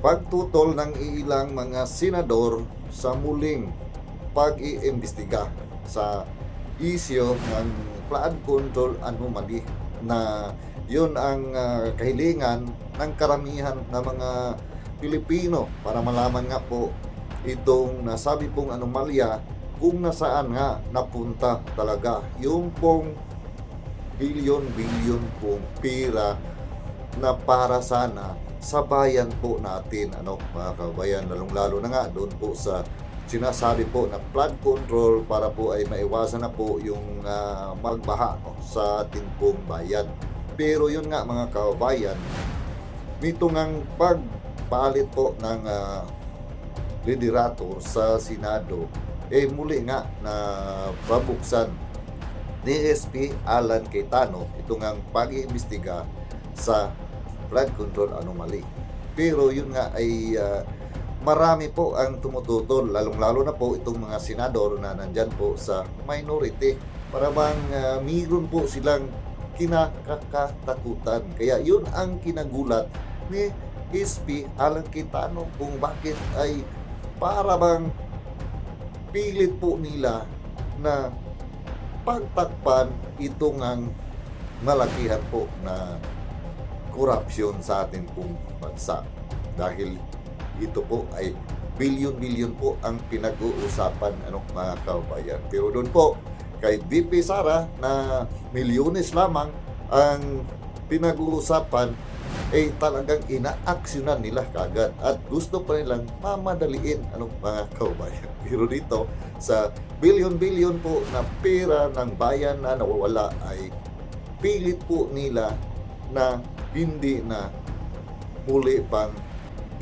pagtutol ng ilang mga senador sa muling pag-iimbestiga sa isyu ng flood control anomaly na yun ang kahilingan ng karamihan ng mga Pilipino para malaman nga po itong nasabi pong anomalya kung nasaan nga napunta talaga yung pong bilyon-bilyon pong pera na para sana sa bayan po natin, mga kabayan, lalong-lalo na nga doon po sa sinasabi po na flood control para po ay maiwasan na po yung magbaha sa ating pong bayan. Pero yun nga mga kabayan, nito ngang pagpalit po ng liderato sa Senado, muli nga na pabuksan ni SP Alan Cayetano ito ngang pag-iimbestiga sa flood control anomaly. Pero yun nga ay marami po ang tumututol, lalong-lalo na po itong mga senador na nandyan po sa minority. Para bang mayroon po silang kinakatakutan. Kaya yun ang kinagulat ni SP Alan Cayetano kung bakit ay para bang pilit po nila na pagtakpan itong ang malakihan po na korupsyon sa ating pong bansa. Dahil ito po ay bilyon-bilyon po ang pinag-uusapan mga kabayan. Pero doon po kay VP Sara na milyones lamang ang pinag-uusapan talagang inaaksyonan nila kagad at gusto pa nilang mamadaliin mga kabayan. Pero dito sa bilyon-bilyon po na pera ng bayan na nawawala ay pilit po nila na hindi na muli pang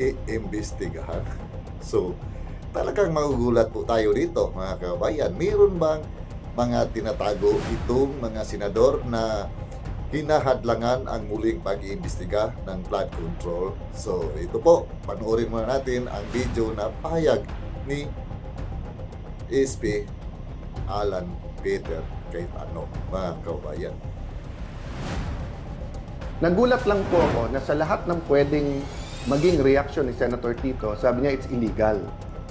iimbestigahan. So, talagang magugulat po tayo dito mga kabayan. Mayroon bang mga tinatago itong mga senador na hinahadlangan ang muling pag-iimbestiga ng flood control? So, ito po, panoorin muna natin ang video na pahayag ni SP Alan Peter Cayetano, mga kabayan. Nagulat lang po ako na sa lahat ng pwedeng maging reaksyon ni Senator Tito, sabi niya it's illegal.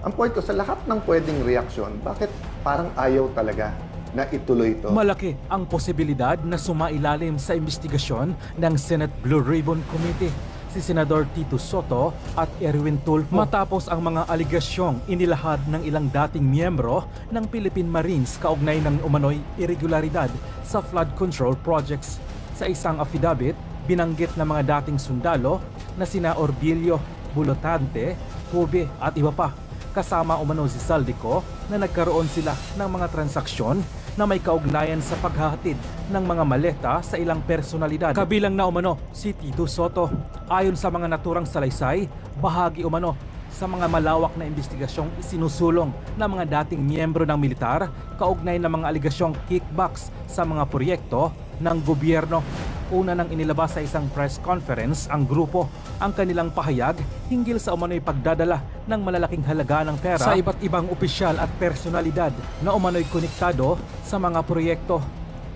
Ang point ko, sa lahat ng pwedeng reaksyon, bakit parang ayaw talaga na ituloy ito? Malaki ang posibilidad na sumailalim sa investigasyon ng Senate Blue Ribbon Committee si Senador Tito Sotto at Erwin Tulfo matapos ang mga aligasyong inilahad ng ilang dating miyembro ng Philippine Marines kaugnay ng umano'y irregularidad sa flood control projects. Sa isang affidavit, binanggit ng mga dating sundalo na sina Orbilio, Bulotante, Pube at iba pa, kasama umano si Saldico, na nagkaroon sila ng mga transaksyon na may kaugnayan sa paghahatid ng mga maleta sa ilang personalidad. Kabilang na umano si Tito Sotto. Ayon sa mga naturang salaysay, bahagi umano sa mga malawak na investigasyong isinusulong ng mga dating miyembro ng militar kaugnay ng mga aligasyong kickbacks sa mga proyekto ng gobyerno. Una nang inilabas sa isang press conference ang grupo ang kanilang pahayag hinggil sa umano'y pagdadala ng malalaking halaga ng pera sa iba't ibang opisyal at personalidad na umano'y konektado sa mga proyekto.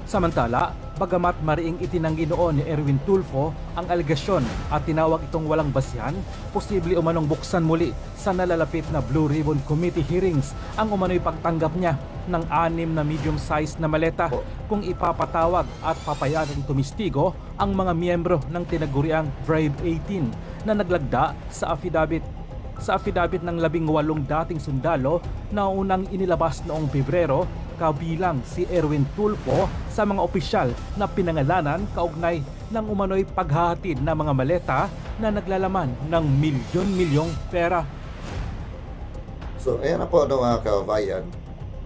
Samantala, bagamat mariing itinanggi noon ni Erwin Tulfo ang aligasyon at tinawag itong walang basihan, posible umanong buksan muli sa nalalapit na Blue Ribbon Committee hearings ang umano'y pagtanggap niya ng 6 na medium-sized na maleta kung ipapatawag at papayagang tumistigo ang mga miyembro ng tinaguriang Brave 18 na naglagda sa affidavit. Sa affidavit ng 18 dating sundalo na unang inilabas noong Pebrero, kabilang si Erwin Tulfo sa mga opisyal na pinangalanan kaugnay ng umano'y paghahatid ng mga maleta na naglalaman ng milyon-milyong pera. So, ayan na po mga kabayan.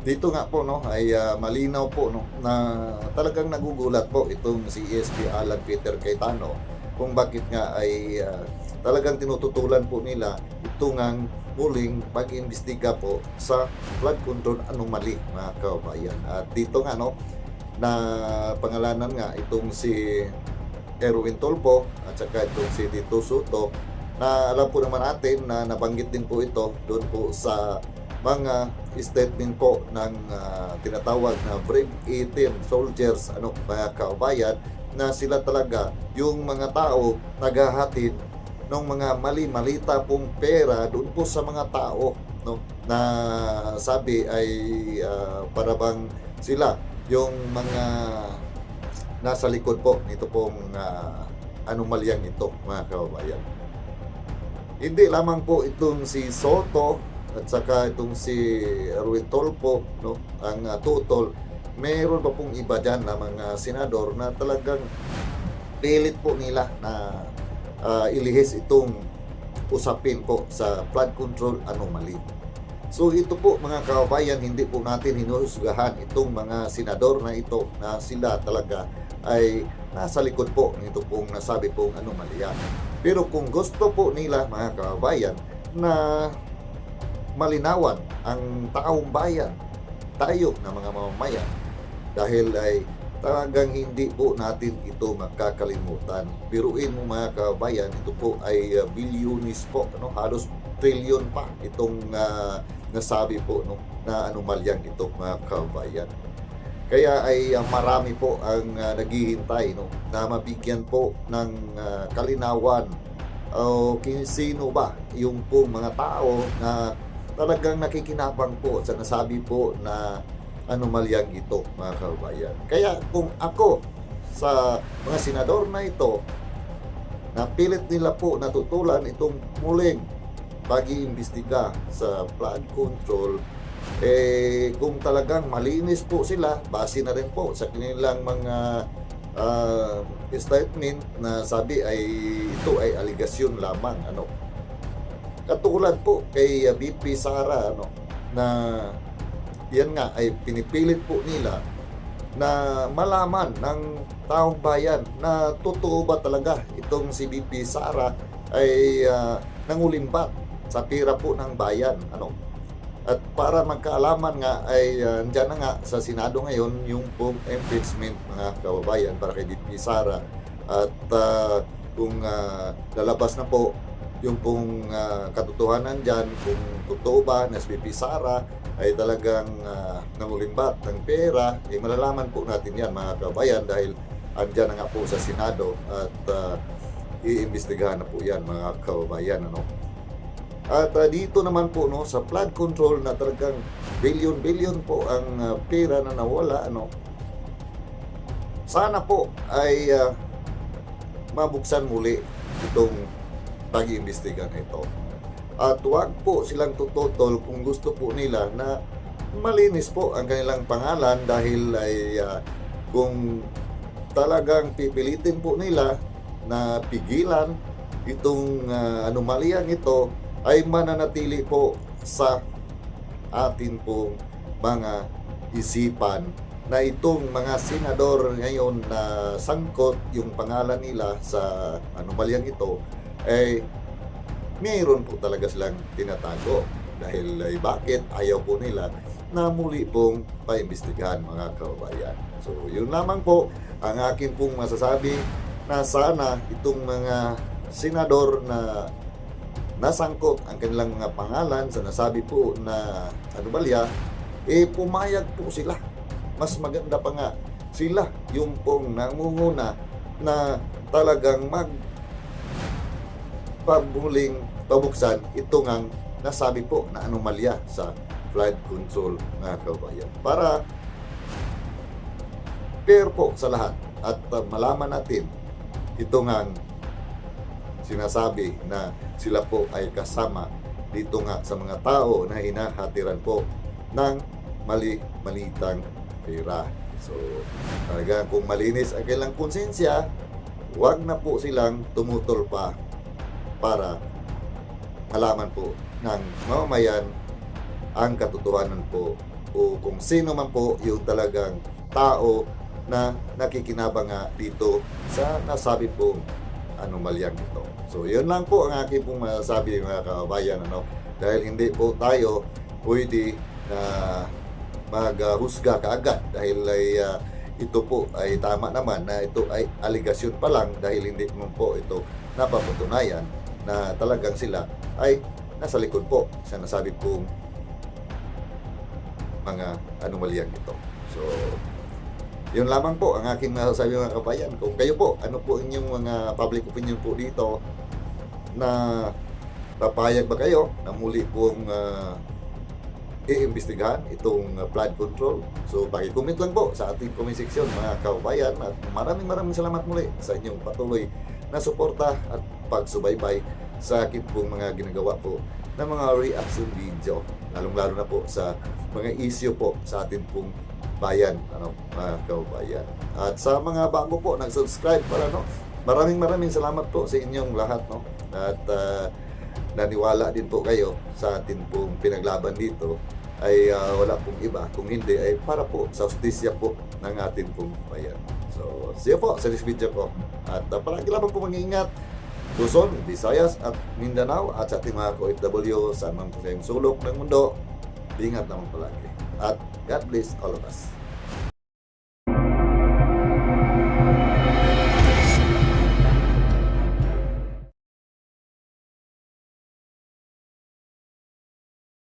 Dito nga po ay malinaw po na talagang nagugulat po itong si ESP Alan Peter Cayetano kung bakit nga ay talagang tinututulan po nila itong muling pag-imbestiga po sa flood control anomaly mga kabayan. At dito nga na pangalanan nga itong si Erwin Tulfo at saka itong si Tito Sotto na alam po naman natin na nabanggit din po ito doon po sa mga statement po ng tinatawag na Brave 18 soldiers mga kabayan, na sila talaga yung mga tao naghahatid ng mga mali-malita pong pera doon po sa mga tao, no, na sabi ay para bang sila yung mga nasa likod po nito pong anomalyang ito, mga kababayan. Hindi lamang po itong si Soto at saka itong si Erwin Tulfo, no, ang tutol. Mayroon pa pong iba dyan na mga senador na talagang pilit po nila na ilihis itong usapin po sa flood control anomaly. So ito po, mga kababayan, hindi po natin hinuhusgahan itong mga senador na ito na sila talaga ay nasa likod po nito pong nasabi pong anomalya. Pero kung gusto po nila, mga kababayan, na malinawan ang taong bayan, tayo na mga mamamayan, dahil ay talagang hindi po natin ito makakalimutan. Biruin mo, mga kababayan, ito po ay bilyonis po, no? Halos trilyon pa itong nasabi po, no, na anomalyang ito, mga kababayan. Kaya ay marami po ang naghihintay, no, na mabigyan po ng kalinawan o sino ba yung po mga tao na talagang nakikinabang po sa nasabi po na anomalyang ito, mga kababayan. Kaya kung ako sa mga senador na ito, napilit nila po natutulan itong muling pag-iimbestiga sa flood control, kung talagang malinis po sila, base na rin po sa kanilang mga statement na sabi ay ito ay aligasyon lamang, ano. Katulad po kay BP Sara, ano, na yan nga ay pinipilit po nila na malaman ng taong bayan na totoo ba talaga itong si BP Sara ay nangulimbat sa pira po ng bayan, ano. At para magkaalaman nga ay andyan na nga sa Senado ngayon yung pong impeachment, mga kababayan, para kay BP Sara. At kung lalabas na po yung pong katotohanan dyan, kung totoo ba na si BP Sara ay talagang nangulimbat ng pera, malalaman po natin yan, mga kababayan, dahil andyan na nga po sa Senado at iimbestigahan na po yan, mga kababayan, ano. At dito naman po, no, sa flood control na talagang billion po ang pera na nawala, ano. Sana po ay mabuksan muli itong pag-iimbestiga na ito. At huwag po silang tututol kung gusto po nila na malinis po ang kanilang pangalan, dahil ay kung talagang pipilitin po nila na pigilan itong anomalyang ito, ay mananatili po sa atin pong mga isipan na itong mga senador ngayon na sangkot yung pangalan nila sa anomalyang ito, ay mayroon po talaga silang tinatago. Dahil ay bakit ayaw po nila na muli pong paimbestigahan, mga kababayan. So yun lamang po ang akin pong masasabi, na sana itong mga senador na nasangkot ang kanilang mga pangalan sa nasabi po na anomalya, pumayag po sila. Mas maganda pa nga sila yung pong nangunguna na talagang pabuksan ito ngang nasabi po na anomalya sa flood control, mga kababayan, para fair po sa lahat at malaman natin ito ngang sinasabi na sila po ay kasama dito nga sa mga tao na hinahatiran po ng mali-malitang pera. So talaga kung malinis ang kailang konsensya, huwag na po silang tumutol pa para malaman po ng mamamayan ang katotohanan po, o kung sino man po yung talagang tao na nakikinabang nga dito sa nasabi pong anomalyang ito. So yun lang po ang aking pong masasabi, mga kababayan, ano, dahil hindi po tayo pwede na maghusga kaagad, dahil ay ito po ay tama naman na ito ay aligasyon pa lang, dahil hindi mo po ito napapatunayan na talagang sila ay nasa likod po sa nasabi pong mga anomalyang ito. So yun lamang po ang aking masasabi, mga kabayan. Kung kayo po, ano po inyong mga public opinion po dito, na papayag ba kayo na muli pong iimbestigahan itong flood control? So paki-comment lang po sa ating comment section mga kababayan, at maraming salamat muli sa inyong patuloy na suporta at pagsubaybay sa akin pong mga ginagawa po ng mga reaction video, lalong-lalo na po sa mga issue po sa atin pong bayan, mga kababayan. At sa mga bago po nag-subscribe para, maraming salamat po sa inyong lahat, at naniwala din po kayo sa atin pong pinaglaban dito ay wala pong iba kung hindi ay para po sa justisya po ng ating pong bayan. So see you po sa next video ko, at palagi lang po mag-iingat Luzon, Visayas at Mindanao, at sa ating mga OFW sa mga sulok ng mundo. Ingat naman palagi, at God bless all of us.